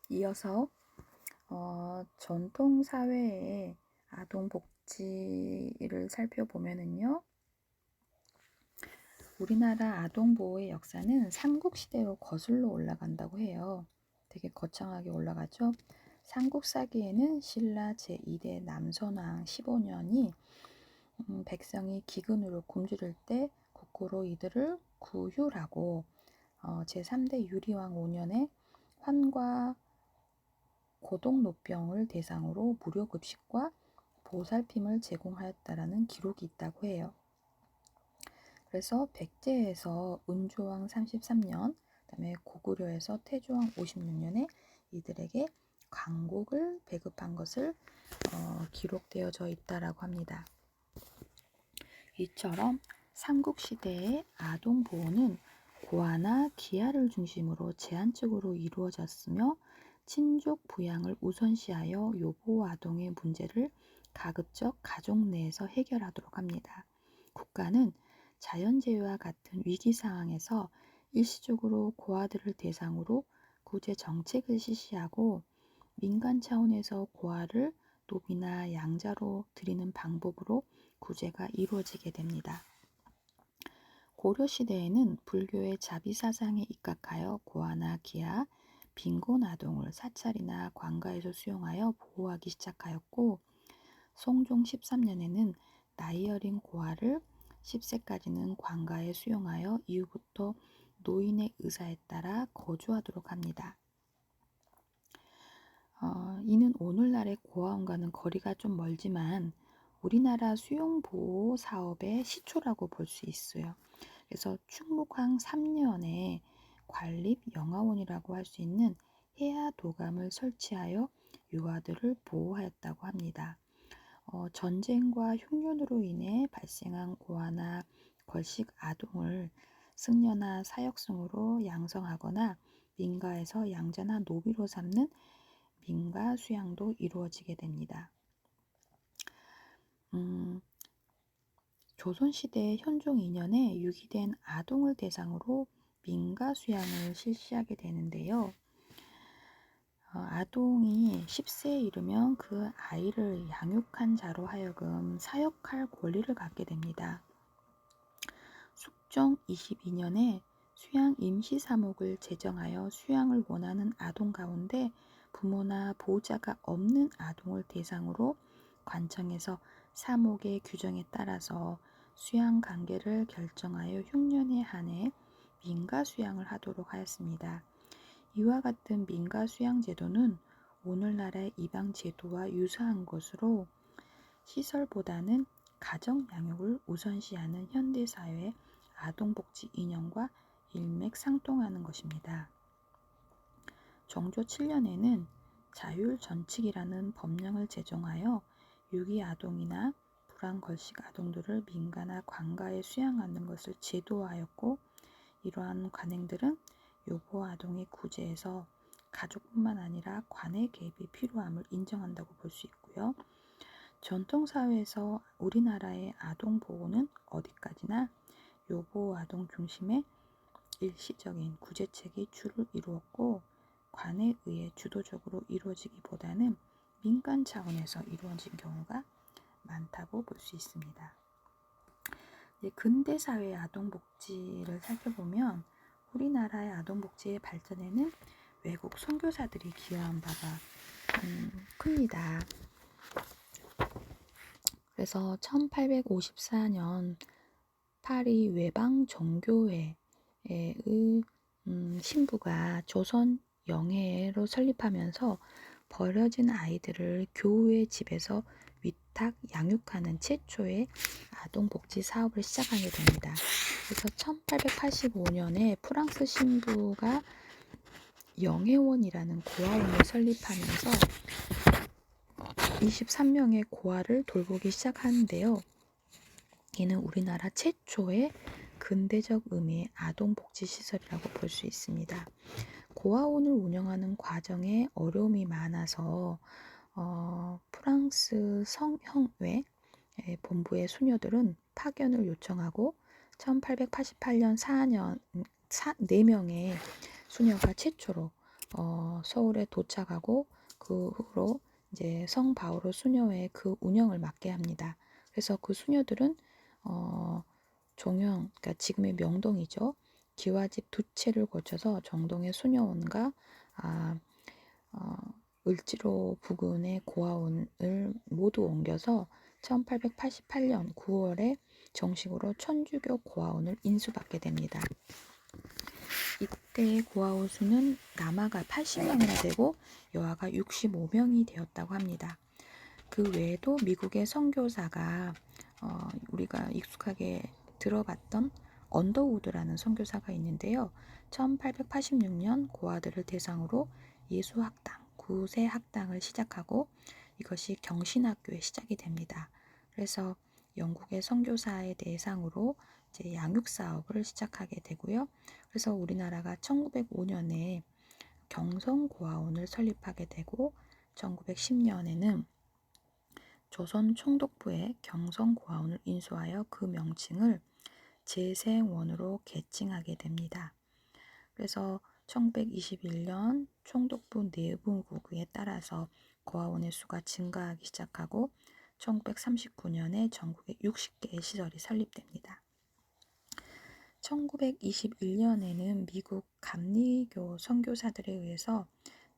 이어서 전통 사회의 아동 복지를 살펴보면은요. 우리나라 아동 보호의 역사는 삼국시대로 거슬러 올라간다고 해요. 되게 거창하게 올라가죠. 삼국사기에는 신라 제2대 남선왕 15년이 백성이 기근으로 굶주릴 때 국고로 이들을 구휼하고 제3대 유리왕 5년에 환과 고독노병을 대상으로 무료 급식과 보살핌을 제공하였다라는 기록이 있다고 해요. 그래서 백제에서 은조왕 33년, 그다음에 고구려에서 태조왕 56년에 이들에게 광곡을 배급한 것을 기록되어져 있다라고 합니다. 이처럼 삼국시대의 아동 보호는 고아나 기아를 중심으로 제한적으로 이루어졌으며 친족 부양을 우선시하여 요보 아동의 문제를 가급적 가족 내에서 해결하도록 합니다. 국가는 자연재해와 같은 위기 상황에서 일시적으로 고아들을 대상으로 구제 정책을 실시하고 민간 차원에서 고아를 노비나 양자로 들이는 방법으로 구제가 이루어지게 됩니다. 고려시대에는 불교의 자비사상에 입각하여 고아나 기아, 빈곤 아동을 사찰이나 관가에서 수용하여 보호하기 시작하였고, 성종 13년에는 나이 어린 고아를 10세까지는 관가에 수용하여 이후부터 노인의 의사에 따라 거주하도록 합니다. 이는 오늘날의 고아원과는 거리가 좀 멀지만 우리나라 수용보호 사업의 시초라고 볼 수 있어요. 그래서 충무광 3년에 관립영아원이라고 할 수 있는 해아도감을 설치하여 유아들을 보호하였다고 합니다. 전쟁과 흉년으로 인해 발생한 고아나 걸식 아동을 승려나 사역성으로 양성하거나 민가에서 양자나 노비로 삼는 민가 수양도 이루어지게 됩니다. 조선시대 현종 2년에 유기된 아동을 대상으로 민가 수양을 실시하게 되는데요. 아동이 10세에 이르면 그 아이를 양육한 자로 하여금 사역할 권리를 갖게 됩니다. 숙종 22년에 수양 임시사목을 제정하여 수양을 원하는 아동 가운데 부모나 보호자가 없는 아동을 대상으로 관청에서 사목의 규정에 따라서 수양 관계를 결정하여 흉년에 한해 민가 수양을 하도록 하였습니다. 이와 같은 민가 수양 제도는 오늘날의 입양 제도와 유사한 것으로 시설보다는 가정 양육을 우선시하는 현대사회의 아동복지 이념과 일맥상통하는 것입니다. 정조 7년에는 자율전칙이라는 법령을 제정하여 유기 아동이나 불황걸식 아동들을 민가나 관가에 수양하는 것을 제도화하였고, 이러한 관행들은 요보 아동의 구제에서 가족뿐만 아니라 관의 개입이 필요함을 인정한다고 볼 수 있고요. 전통사회에서 우리나라의 아동 보호는 어디까지나 요보 아동 중심의 일시적인 구제책이 주를 이루었고, 관에 의해 주도적으로 이루어지기보다는 민간 차원에서 이루어진 경우가 많다고 볼 수 있습니다. 근대사회의 아동복지를 살펴보면 우리나라의 아동복지의 발전에는 외국 선교사들이 기여한 바가 큽니다. 그래서 1854년 파리 외방정교회의 신부가 조선 영예로 설립하면서 버려진 아이들을 교회 집에서 위탁 양육하는 최초의 아동복지 사업을 시작하게 됩니다. 그래서 1885년에 프랑스 신부가 영예원이라는 고아원을 설립하면서 23명의 고아를 돌보기 시작하는데요. 이는 우리나라 최초의 근대적 의미의 아동복지시설이라고 볼 수 있습니다. 고아원을 운영하는 과정에 어려움이 많아서 프랑스 성형외 본부의 수녀들은 파견을 요청하고 1888년 4명의 수녀가 최초로 서울에 도착하고 그 후로 이제 성 바오로 수녀회 그 운영을 맡게 합니다. 그래서 그 수녀들은 종영, 그러니까 지금의 명동이죠. 기와집 두 채를 거쳐서 정동의 수녀원과 어, 을지로 부근의 고아원을 모두 옮겨서 1888년 9월에 정식으로 천주교 고아원을 인수받게 됩니다. 이때의 고아원 수는 남아가 80명이나 되고 여아가 65명이 되었다고 합니다. 그 외에도 미국의 선교사가 우리가 익숙하게 들어봤던 언더우드라는 선교사가 있는데요. 1886년 고아들을 대상으로 예수학당, 구세학당을 시작하고 이것이 경신학교의 시작이 됩니다. 그래서 영국의 선교사의 대상으로 이제 양육사업을 시작하게 되고요. 그래서 우리나라가 1905년에 경성고아원을 설립하게 되고 1910년에는 조선 총독부에 경성고아원을 인수하여 그 명칭을 재생원으로 개칭하게 됩니다. 그래서 1921년 총독부 내분국에 따라서 고아원의 수가 증가하기 시작하고 1939년에 전국에 60개의 시설이 설립됩니다. 1921년에는 미국 감리교 선교사들에 의해서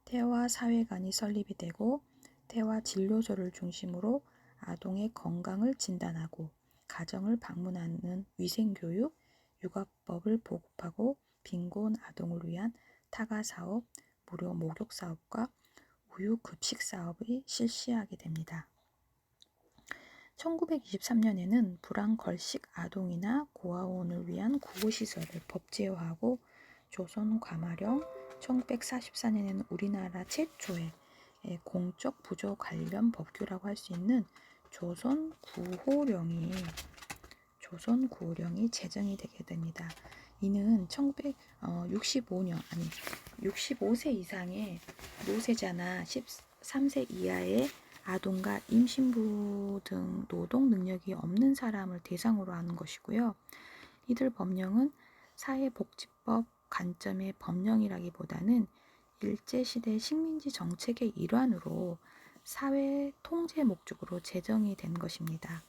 태화사회관이 설립이 되고 태화진료소를 중심으로 아동의 건강을 진단하고 가정을 방문하는 위생교육, 육아법을 보급하고 빈곤 아동을 위한 타가사업, 무료 목욕사업과 우유급식사업을 실시하게 됩니다. 1923년에는 불안걸식 아동이나 고아원을 위한 구호시설을 법제화하고 조선 과마령, 1944년에는 우리나라 최초의 공적 부조 관련 법규라고 할 수 있는 조선 구호령이 제정이 되게 됩니다. 이는 1965년 65세 이상의 노세자나 13세 이하의 아동과 임신부 등 노동 능력이 없는 사람을 대상으로 하는 것이고요. 이들 법령은 사회복지법 관점의 법령이라기보다는 일제시대 식민지 정책의 일환으로 사회 통제 목적으로 제정이 된 것입니다.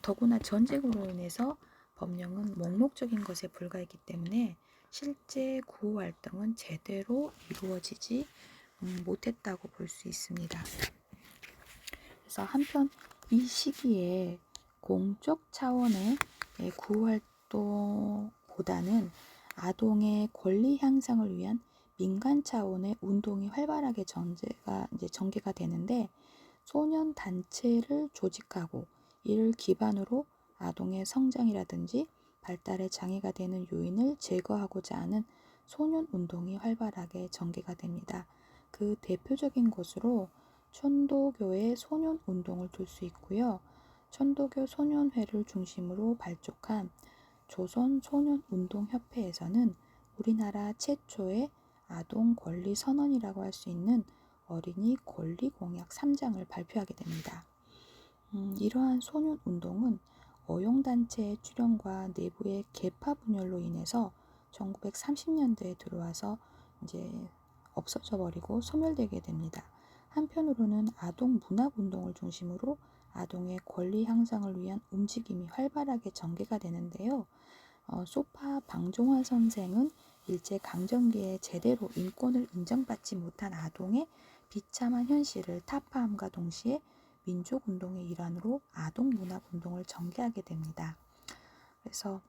더구나 전쟁으로 인해서 법령은 목록적인 것에 불과했기 때문에 실제 구호 활동은 제대로 이루어지지 못했다고 볼 수 있습니다. 그래서 한편 이 시기에 공적 차원의 구호 활동보다는 아동의 권리 향상을 위한 민간 차원의 운동이 활발하게 전개가 되는데 소년 단체를 조직하고 이를 기반으로 아동의 성장이라든지 발달에 장애가 되는 요인을 제거하고자 하는 소년 운동이 활발하게 전개가 됩니다. 그 대표적인 것으로 천도교의 소년 운동을 둘 수 있고요. 천도교 소년회를 중심으로 발족한 조선 소년 운동 협회에서는 우리나라 최초의 아동 권리 선언이라고 할 수 있는 어린이 권리 공약 3장을 발표하게 됩니다. 이러한 소년 운동은 어용단체의 출현과 내부의 계파 분열로 인해서 1930년대에 들어와서 이제 없어져 버리고 소멸되게 됩니다. 한편으로는 아동 문학 운동을 중심으로 아동의 권리 향상을 위한 움직임이 활발하게 전개가 되는데요. 소파 방종환 선생은 일제 강점기에 제대로 인권을 인정받지 못한 아동의 비참한 현실을 타파함과 동시에 민족운동의 일환으로 아동문학운동을 전개하게 됩니다. 그래서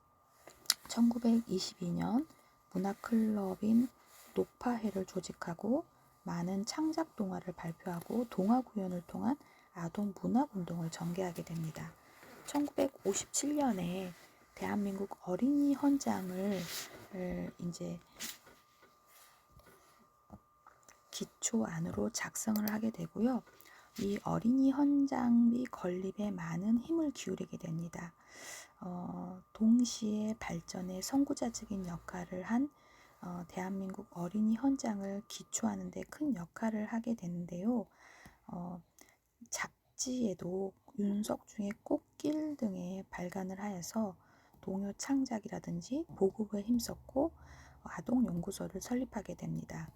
1922년 문화클럽인 노파회를 조직하고 많은 창작 동화를 발표하고 동화구연을 통한 아동문학운동을 전개하게 됩니다. 1957년에 대한민국 어린이 헌장을 이제 기초안으로 작성을 하게 되고요. 이 어린이 헌장비 건립에 많은 힘을 기울이게 됩니다. 동시에 발전의 선구자적인 역할을 한 대한민국 어린이 헌장을 기초하는 데 큰 역할을 하게 되는데요. 잡지에도 윤석중의 꽃길 등에 발간을 하여서 동요 창작이라든지 보급에 힘썼고 아동연구소를 설립하게 됩니다.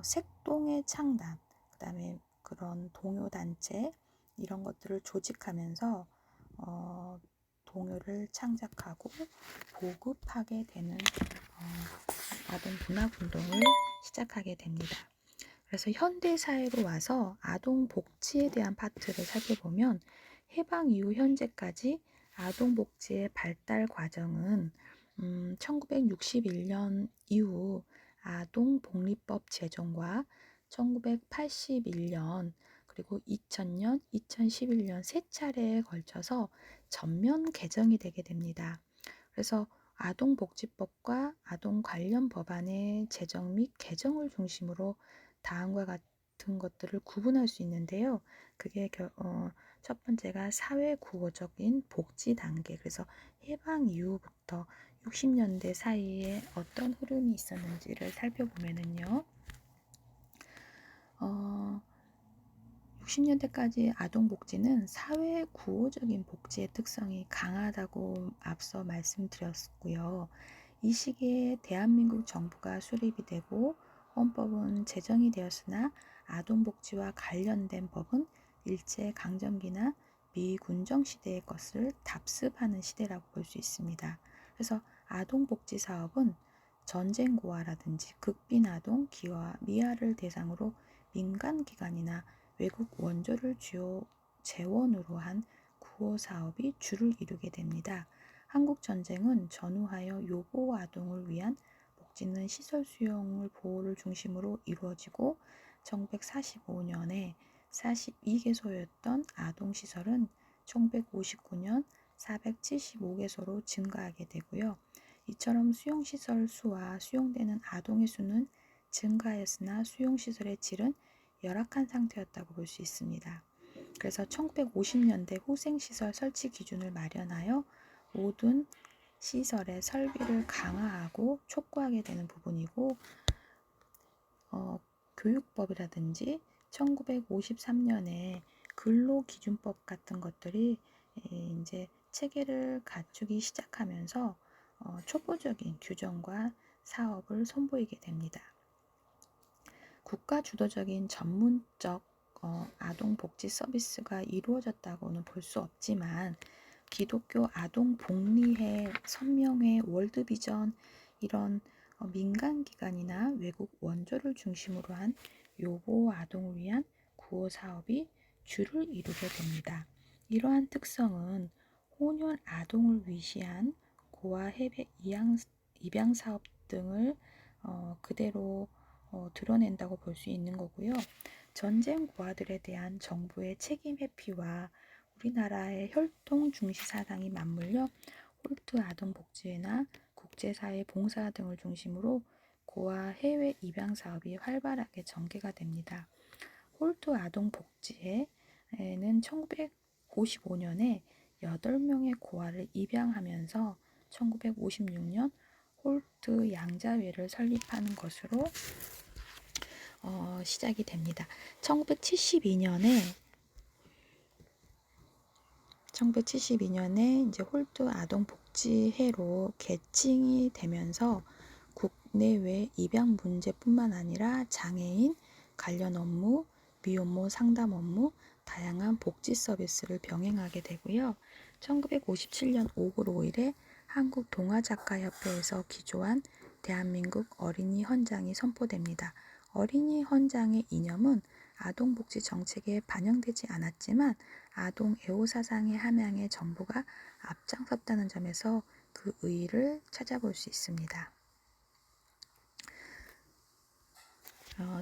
색동의 창단, 그 다음에 그런 동요단체 이런 것들을 조직하면서 동요를 창작하고 보급하게 되는 아동 문화운동을 시작하게 됩니다. 그래서 현대사회로 와서 아동 복지에 대한 파트를 살펴보면 해방 이후 현재까지 아동 복지의 발달 과정은 1961년 이후 아동복리법 제정과 1981년 그리고 2000년, 2011년 세 차례에 걸쳐서 전면 개정이 되게 됩니다. 그래서 아동복지법과 아동 관련 법안의 제정 및 개정을 중심으로 다음과 같은 것들을 구분할 수 있는데요. 그게 첫 번째가 사회구호적인 복지 단계. 그래서 해방 이후부터 60년대 사이에 어떤 흐름이 있었는지를 살펴보면은요. 60년대까지 아동복지는 사회구호적인 복지의 특성이 강하다고 앞서 말씀드렸고요. 이 시기에 대한민국 정부가 수립이 되고 헌법은 제정이 되었으나 아동복지와 관련된 법은 일제강점기나 미군정 시대의 것을 답습하는 시대라고 볼 수 있습니다. 그래서 아동복지 사업은 전쟁고아라든지 극빈아동, 기아, 미아를 대상으로 민간기관이나 외국 원조를 주요 재원으로 한 구호 사업이 주를 이루게 됩니다. 한국전쟁은 전후하여 요보 아동을 위한 복지는 시설 수용을 보호를 중심으로 이루어지고 1945년에 42개소였던 아동시설은 1959년 475개소로 증가하게 되고요. 이처럼 수용시설 수와 수용되는 아동의 수는 증가하였으나 수용시설의 질은 열악한 상태였다고 볼 수 있습니다. 그래서 1950년대 후생시설 설치 기준을 마련하여 모든 시설의 설비를 강화하고 촉구하게 되는 부분이고 교육법이라든지 1953년에 근로기준법 같은 것들이 이제 체계를 갖추기 시작하면서 초보적인 규정과 사업을 선보이게 됩니다. 국가 주도적인 전문적 아동복지 서비스가 이루어졌다고는 볼 수 없지만 기독교 아동복리회, 선명회, 월드비전 이런 민간기관이나 외국 원조를 중심으로 한 요보 아동을 위한 구호 사업이 주를 이루게 됩니다. 이러한 특성은 혼혈 아동을 위시한 고아 해외 입양 사업 등을 그대로 드러낸다고 볼 수 있는 거고요. 전쟁 고아들에 대한 정부의 책임 회피와 우리나라의 혈통 중시 사상이 맞물려 홀트 아동복지회나 국제사회 봉사 등을 중심으로 고아 해외 입양 사업이 활발하게 전개가 됩니다. 홀트 아동복지회는 1955년에 8명의 고아를 입양하면서 1956년 홀트 양자회를 설립하는 것으로 시작이 됩니다. 1972년에 이제 홀트 아동복지회로 개칭이 되면서 국내외 입양 문제뿐만 아니라 장애인 관련 업무, 미혼모 상담 업무, 다양한 복지 서비스를 병행하게 되고요. 1957년 5월 5일에 한국동화작가협회에서 기조한 대한민국 어린이 헌장이 선포됩니다. 어린이 헌장의 이념은 아동복지 정책에 반영되지 않았지만 아동 애호사상의 함양에 정부가 앞장섰다는 점에서 그 의의를 찾아볼 수 있습니다.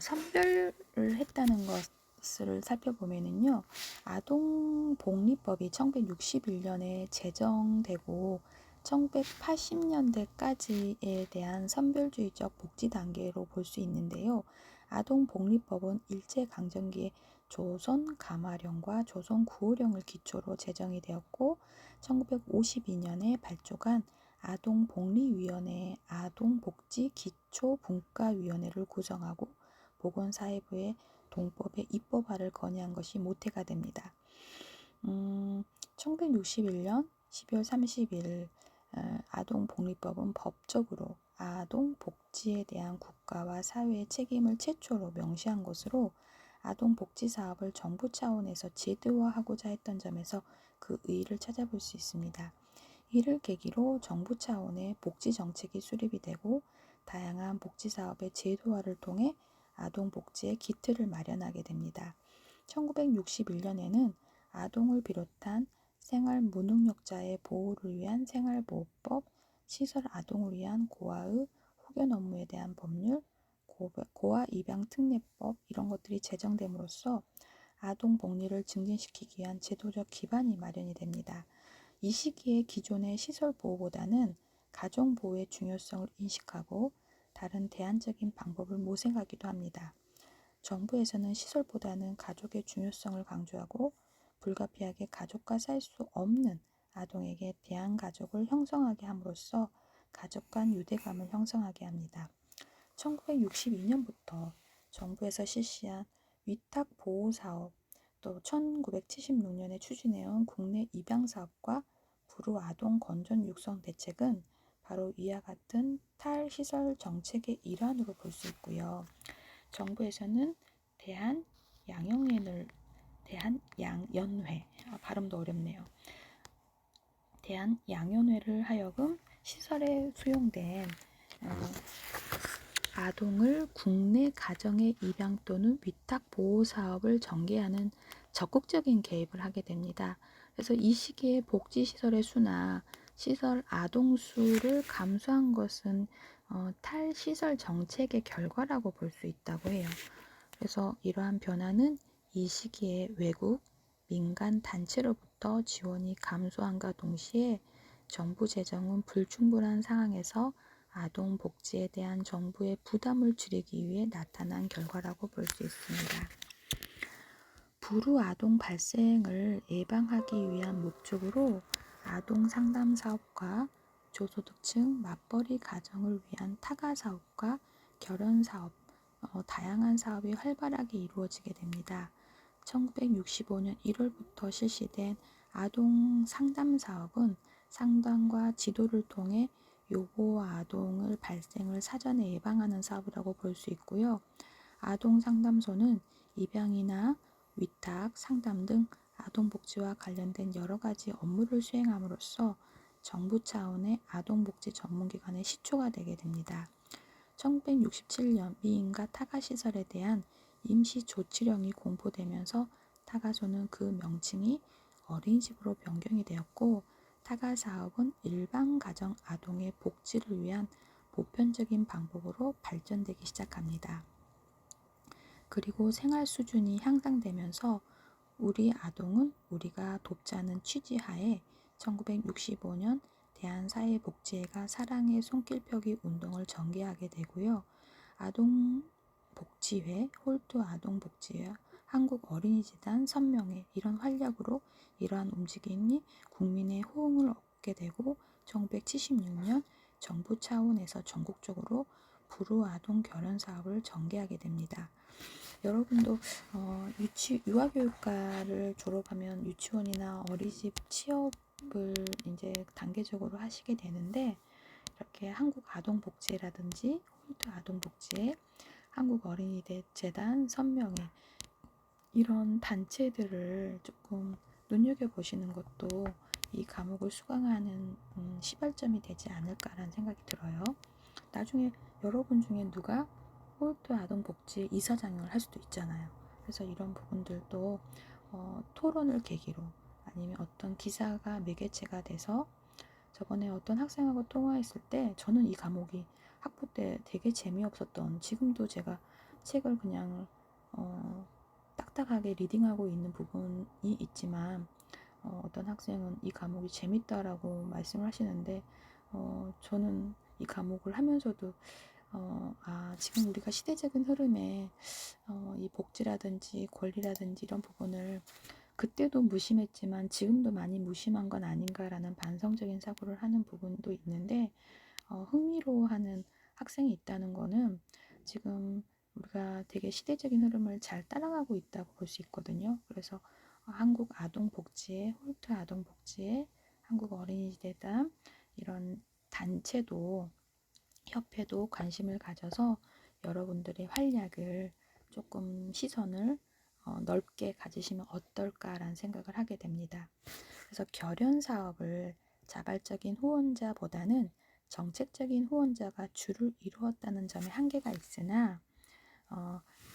선별을 했다는 것을 살펴보면요. 아동복리법이 1961년에 제정되고 1980년대까지에 대한 선별주의적 복지 단계로 볼 수 있는데요. 아동복리법은 일제강점기에 조선 감화령과 조선 구호령을 기초로 제정이 되었고 1952년에 발족한 아동복리위원회 아동복지기초분과위원회를 구성하고 보건사회부의 동법의 입법화를 건의한 것이 모태가 됩니다. 1961년 12월 30일 아동복리법은 법적으로 아동 복지에 대한 국가와 사회의 책임을 최초로 명시한 것으로 아동 복지 사업을 정부 차원에서 제도화하고자 했던 점에서 그 의의를 찾아볼 수 있습니다. 이를 계기로 정부 차원의 복지 정책이 수립이 되고 다양한 복지 사업의 제도화를 통해 아동 복지의 기틀을 마련하게 됩니다. 1961년에는 아동을 비롯한 생활 무능력자의 보호를 위한 생활보호법, 시설 아동을 위한 고아의 후견 업무에 대한 법률, 고아 입양 특례법 이런 것들이 제정됨으로써 아동 복리를 증진시키기 위한 제도적 기반이 마련이 됩니다. 이 시기에 기존의 시설 보호보다는 가정 보호의 중요성을 인식하고 다른 대안적인 방법을 모색하기도 합니다. 정부에서는 시설보다는 가족의 중요성을 강조하고 불가피하게 가족과 살 수 없는 아동에게 대안가족을 형성하게 함으로써 가족 간 유대감을 형성하게 합니다. 1962년부터 정부에서 실시한 위탁보호사업, 또 1976년에 추진해온 국내 입양사업과 불우아동 건전 육성 대책은 바로 이와 같은 탈시설 정책의 일환으로 볼 수 있고요. 정부에서는 대한양연회, 발음도 어렵네요. 대한양연회를 하여금 시설에 수용된 아동을 국내 가정의 입양 또는 위탁 보호 사업을 전개하는 적극적인 개입을 하게 됩니다. 그래서 이 시기에 복지시설의 수나 시설 아동 수를 감소한 것은 탈시설 정책의 결과라고 볼 수 있다고 해요. 그래서 이러한 변화는 이 시기에 외국, 민간 단체로부터 지원이 감소함과 동시에 정부 재정은 불충분한 상황에서 아동 복지에 대한 정부의 부담을 줄이기 위해 나타난 결과라고 볼 수 있습니다. 불우 아동 발생을 예방하기 위한 목적으로 아동 상담 사업과 저소득층 맞벌이 가정을 위한 타가 사업과 결혼 사업, 다양한 사업이 활발하게 이루어지게 됩니다. 1965년 1월부터 실시된 아동 상담 사업은 상담과 지도를 통해 요고와 아동을 발생을 사전에 예방하는 사업이라고 볼 수 있고요. 아동 상담소는 입양이나 위탁, 상담 등 아동복지와 관련된 여러 가지 업무를 수행함으로써 정부 차원의 아동복지 전문기관의 시초가 되게 됩니다. 1967년 미인가 타가시설에 대한 임시조치령이 공포되면서 타가소는 그 명칭이 어린이집으로 변경이 되었고 타가사업은 일반 가정 아동의 복지를 위한 보편적인 방법으로 발전되기 시작합니다. 그리고 생활 수준이 향상되면서 우리 아동은 우리가 돕자는 취지하에 1965년 대한사회복지회가 사랑의 손길펴기 운동을 전개하게 되고요. 아동복지회, 홀트 아동복지회, 한국어린이재단, 선명회 이런 활약으로 이러한 움직임이 국민의 호응을 얻게 되고 1976년 정부 차원에서 전국적으로 불우아동 결혼 사업을 전개하게 됩니다. 여러분도 유아교육과를 졸업하면 유치원이나 어린이집 취업을 이제 단계적으로 하시게 되는데 이렇게 한국아동복지회라든지 홀트 아동복지회, 한국어린이재단, 선명회 이런 단체들을 조금 눈여겨보시는 것도 이 과목을 수강하는 시발점이 되지 않을까라는 생각이 들어요. 나중에 여러분 중에 누가 홀트 아동복지 이사장을 할 수도 있잖아요. 그래서 이런 부분들도 토론을 계기로 아니면 어떤 기사가 매개체가 돼서 저번에 어떤 학생하고 통화했을 때 저는 이 과목이 학부 때 되게 재미없었던 지금도 제가 책을 그냥 딱딱하게 리딩하고 있는 부분이 있지만 어떤 학생은 이 과목이 재밌다라고 말씀을 하시는데 저는 이 과목을 하면서도 지금 우리가 시대적인 흐름에 이 복지라든지 권리라든지 이런 부분을 그때도 무심했지만 지금도 많이 무심한 건 아닌가라는 반성적인 사고를 하는 부분도 있는데 흥미로워하는 학생이 있다는 거는 지금 우리가 되게 시대적인 흐름을 잘 따라가고 있다고 볼 수 있거든요. 그래서 한국 아동복지회, 홀트 아동복지회, 한국 어린이재단 이런 단체도 협회도 관심을 가져서 여러분들의 활약을 조금 시선을 넓게 가지시면 어떨까라는 생각을 하게 됩니다. 그래서 결연 사업을 자발적인 후원자보다는 정책적인 후원자가 주를 이루었다는 점에 한계가 있으나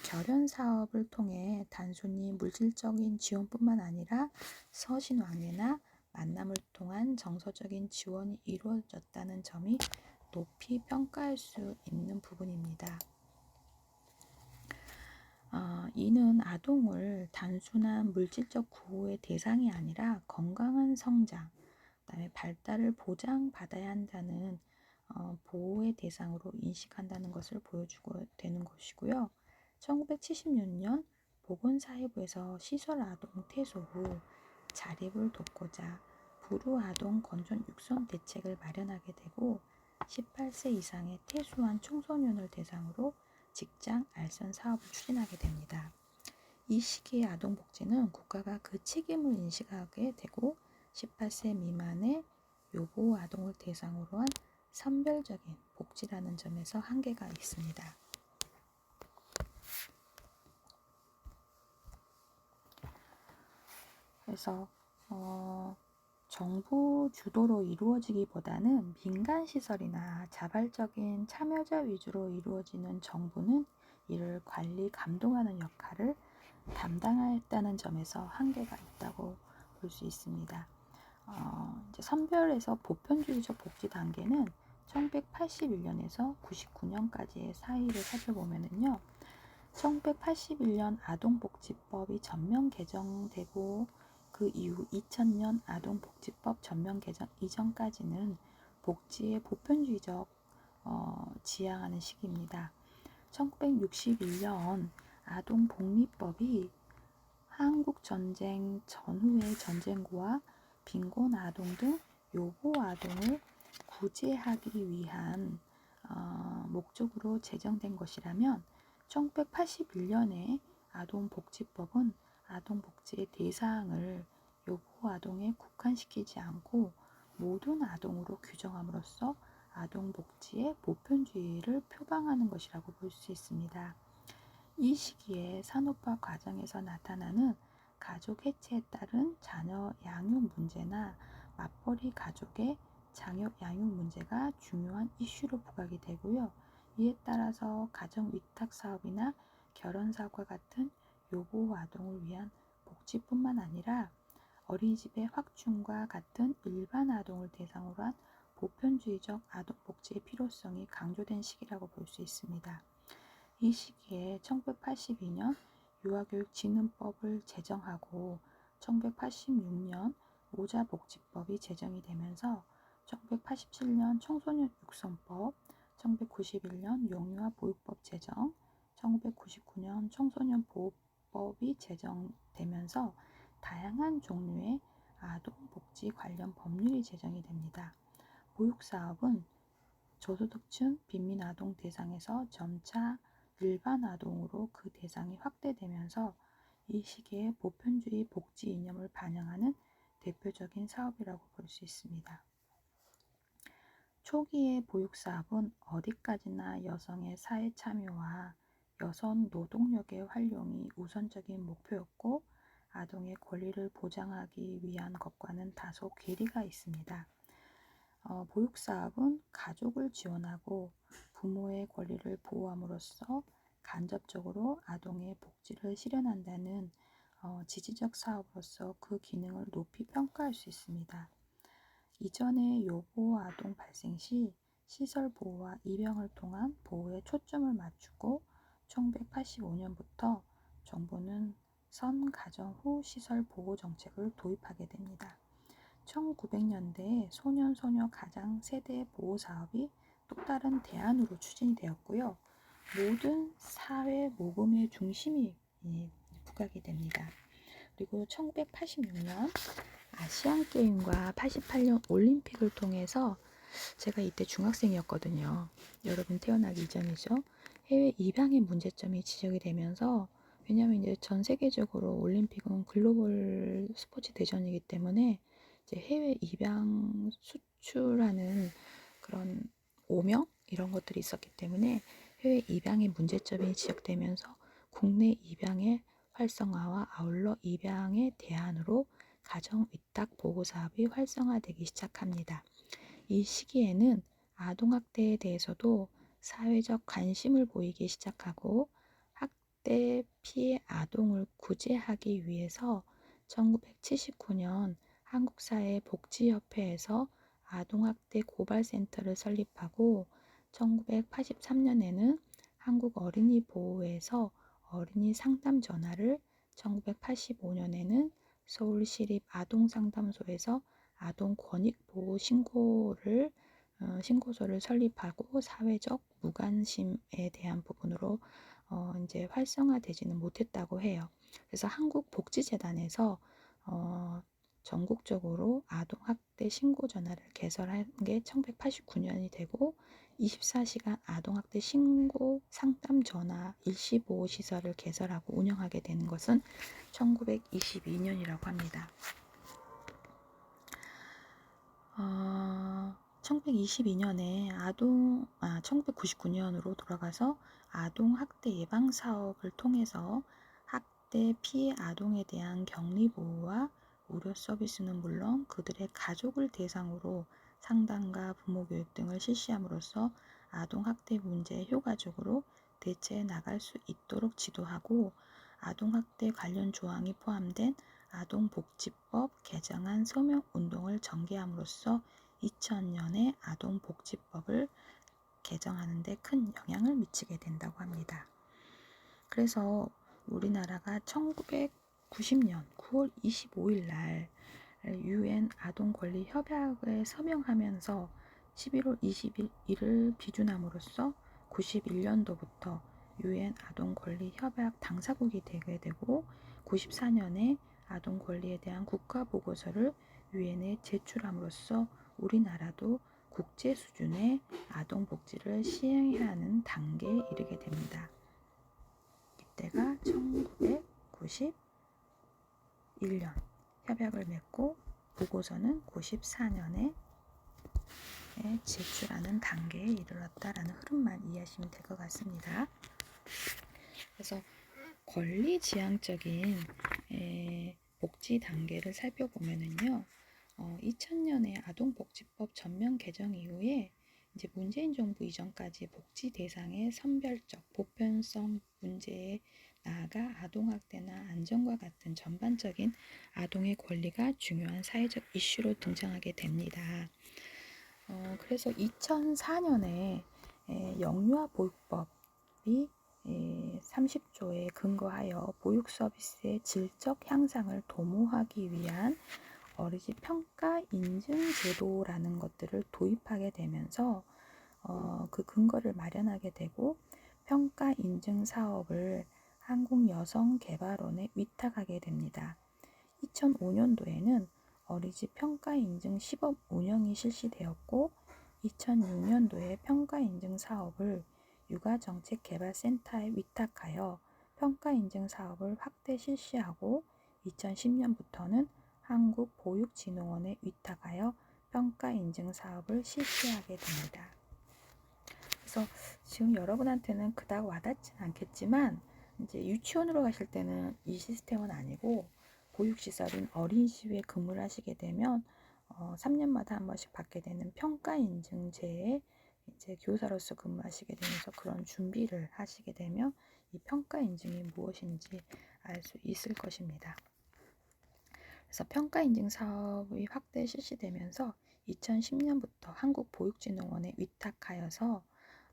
결연 사업을 통해 단순히 물질적인 지원뿐만 아니라 서신왕래나 만남을 통한 정서적인 지원이 이루어졌다는 점이 높이 평가할 수 있는 부분입니다. 이는 아동을 단순한 물질적 구호의 대상이 아니라 건강한 성장, 그다음에 발달을 보장받아야 한다는 보호의 대상으로 인식한다는 것을 보여주고 되는 것이고요. 1976년 보건사회부에서 시설아동 퇴소 후 자립을 돕고자 불우아동 건전 육성 대책을 마련하게 되고 18세 이상의 퇴소한 청소년을 대상으로 직장 알선 사업을 추진하게 됩니다. 이 시기의 아동복지는 국가가 그 책임을 인식하게 되고 18세 미만의 요보 아동을 대상으로 한 선별적인 복지라는 점에서 한계가 있습니다. 그래서 정부 주도로 이루어지기보다는 민간시설이나 자발적인 참여자 위주로 이루어지는 정부는 이를 관리, 감독하는 역할을 담당했다는 점에서 한계가 있다고 볼 수 있습니다. 이제 선별에서 보편주의적 복지 단계는 1981년에서 99년까지의 사이를 살펴보면은요, 1981년 아동복지법이 전면 개정되고 그 이후 2000년 아동복지법 전면 개정 이전까지는 복지의 보편주의적 지향하는 시기입니다. 1961년 아동복리법이 한국전쟁 전후의 전쟁고와 빈곤 아동 등 요보 아동을 구제하기 위한 목적으로 제정된 것이라면 1981년에 아동복지법은 아동복지의 대상을 요보 아동에 국한시키지 않고 모든 아동으로 규정함으로써 아동복지의 보편주의를 표방하는 것이라고 볼 수 있습니다. 이 시기에 산업화 과정에서 나타나는 가족 해체에 따른 자녀 양육 문제나 맞벌이 가족의 자녀 양육 문제가 중요한 이슈로 부각이 되고요. 이에 따라서 가정 위탁 사업이나 결혼 사업과 같은 요보 아동을 위한 복지뿐만 아니라 어린이집의 확충과 같은 일반 아동을 대상으로 한 보편주의적 아동 복지의 필요성이 강조된 시기라고 볼 수 있습니다. 이 시기에 1982년 유아교육진흥법을 제정하고 1986년 모자복지법이 제정이 되면서 1987년 청소년 육성법, 1991년 영유아 보육법 제정, 1999년 청소년 보호법이 제정되면서 다양한 종류의 아동복지 관련 법률이 제정이 됩니다. 보육사업은 저소득층 빈민아동 대상에서 점차 일반 아동으로 그 대상이 확대되면서 이 시기에 보편주의 복지 이념을 반영하는 대표적인 사업이라고 볼 수 있습니다. 초기의 보육사업은 어디까지나 여성의 사회 참여와 여성 노동력의 활용이 우선적인 목표였고 아동의 권리를 보장하기 위한 것과는 다소 괴리가 있습니다. 보육사업은 가족을 지원하고 부모의 권리를 보호함으로써 간접적으로 아동의 복지를 실현한다는 지지적 사업으로서 그 기능을 높이 평가할 수 있습니다. 이전에 요보 아동 발생 시 시설 보호와 입양을 통한 보호에 초점을 맞추고 1985년부터 정부는 선가정 후 시설 보호 정책을 도입하게 됩니다. 1900년대에 소년, 소녀, 가장 세대 보호 사업이 또 다른 대안으로 추진이 되었고요. 모든 사회 모금의 중심이 부각이 됩니다. 그리고 1986년 아시안게임과 88년 올림픽을 통해서 제가 이때 중학생이었거든요. 여러분 태어나기 이전이죠. 해외 입양의 문제점이 지적이 되면서 왜냐하면 이제 전 세계적으로 올림픽은 글로벌 스포츠 대전이기 때문에 이제 해외 입양 수출하는 그런 오명이 이런 것들이 있었기 때문에 해외 입양의 문제점이 지적되면서 국내 입양의 활성화와 아울러 입양의 대안으로 가정 위탁 보호 사업이 활성화되기 시작합니다. 이 시기에는 아동학대에 대해서도 사회적 관심을 보이기 시작하고 학대 피해 아동을 구제하기 위해서 1979년 한국사회복지협회에서 아동학대 고발센터를 설립하고 1983년에는 한국어린이보호회에서 어린이 상담 전화를, 1985년에는 서울시립 아동상담소에서 아동권익보호 신고소를 설립하고 사회적 무관심에 대한 부분으로 이제 활성화되지는 못했다고 해요. 그래서 한국복지재단에서 전국적으로 아동학대 신고 전화를 개설한 게 1989년이 되고 24시간 아동학대 신고 상담 전화 일시보호 시설을 개설하고 운영하게 되는 것은 1922년이라고 합니다. 1922년에 1999년으로 돌아가서 아동학대 예방 사업을 통해서 학대 피해 아동에 대한 격리보호와 의료 서비스는 물론 그들의 가족을 대상으로 상담과 부모 교육 등을 실시함으로써 아동학대 문제에 효과적으로 대처해 나갈 수 있도록 지도하고 아동학대 관련 조항이 포함된 아동복지법 개정안 서명운동을 전개함으로써 2000년에 아동복지법을 개정하는 데 큰 영향을 미치게 된다고 합니다. 그래서 우리나라가 1990년 9월 25일 날 UN 아동권리협약에 서명하면서 11월 21일을 기준함으로써 91년도부터 UN 아동권리협약 당사국이 되게 되고 94년에 아동권리에 대한 국가보고서를 유엔에 제출함으로써 우리나라도 국제 수준의 아동복지를 시행해야 하는 단계에 이르게 됩니다. 이때가 1991년 협약을 맺고 보고서는 94년에 제출하는 단계에 이르렀다라는 흐름만 이해하시면 될 것 같습니다. 그래서 권리지향적인 복지 단계를 살펴보면은요, 2000년에 아동복지법 전면 개정 이후에 이제 문재인 정부 이전까지 복지 대상의 선별적 보편성 문제에 나아가 아동학대나 안전과 같은 전반적인 아동의 권리가 중요한 사회적 이슈로 등장하게 됩니다. 그래서 2004년에 영유아보육법이 30조에 근거하여 보육 서비스의 질적 향상을 도모하기 위한 어린이 평가 인증 제도라는 것들을 도입하게 되면서 그 근거를 마련하게 되고 평가 인증 사업을 한국여성개발원에 위탁하게 됩니다. 2005년도에는 어린이집 평가 인증 시범 운영이 실시되었고 2006년도에 평가 인증 사업을 육아정책개발센터에 위탁하여 평가 인증 사업을 확대 실시하고 2010년부터는 한국보육진흥원에 위탁하여 평가 인증 사업을 실시하게 됩니다. 그래서 지금 여러분한테는 그닥 와닿지는 않겠지만 이제 유치원으로 가실 때는 이 시스템은 아니고 보육시설인 어린이집에 근무를 하시게 되면 3년마다 한 번씩 받게 되는 평가 인증제에 이제 교사로서 근무하시게 되면서 그런 준비를 하시게 되면 이 평가 인증이 무엇인지 알 수 있을 것입니다. 그래서 평가 인증 사업이 확대 실시되면서 2010년부터 한국보육진흥원에 위탁하여서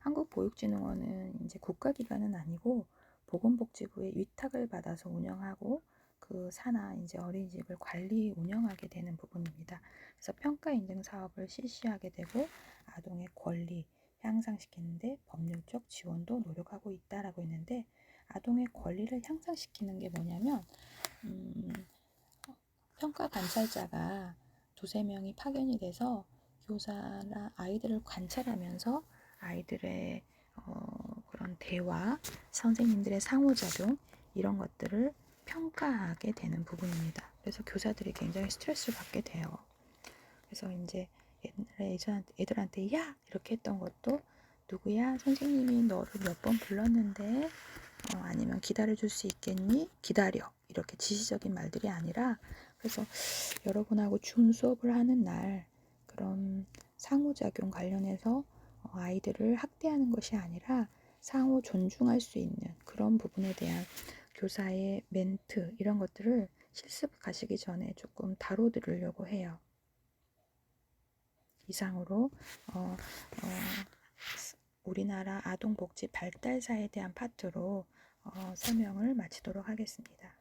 한국보육진흥원은 이제 국가기관은 아니고 보건복지부의 위탁을 받아서 운영하고 그 산하 이제 어린이집을 관리 운영하게 되는 부분입니다. 그래서 평가 인증 사업을 실시하게 되고 아동의 권리 향상시키는데 법률적 지원도 노력하고 있다라고 했는데 아동의 권리를 향상시키는 게 뭐냐면 평가 관찰자가 2~3명이 파견이 돼서 교사나 아이들을 관찰하면서 아이들의 그런 대화, 선생님들의 상호작용 이런 것들을 평가하게 되는 부분입니다. 그래서 교사들이 굉장히 스트레스를 받게 돼요. 그래서 이제 옛날에 애들한테 야! 이렇게 했던 것도 누구야? 선생님이 너를 몇 번 불렀는데 아니면 기다려줄 수 있겠니? 기다려. 이렇게 지시적인 말들이 아니라 그래서 여러분하고 줌 수업을 하는 날 그런 상호작용 관련해서 아이들을 학대하는 것이 아니라 상호 존중할 수 있는 그런 부분에 대한 교사의 멘트 이런 것들을 실습 가시기 전에 조금 다뤄드리려고 해요. 이상으로 우리나라 아동복지 발달사에 대한 파트로 설명을 마치도록 하겠습니다.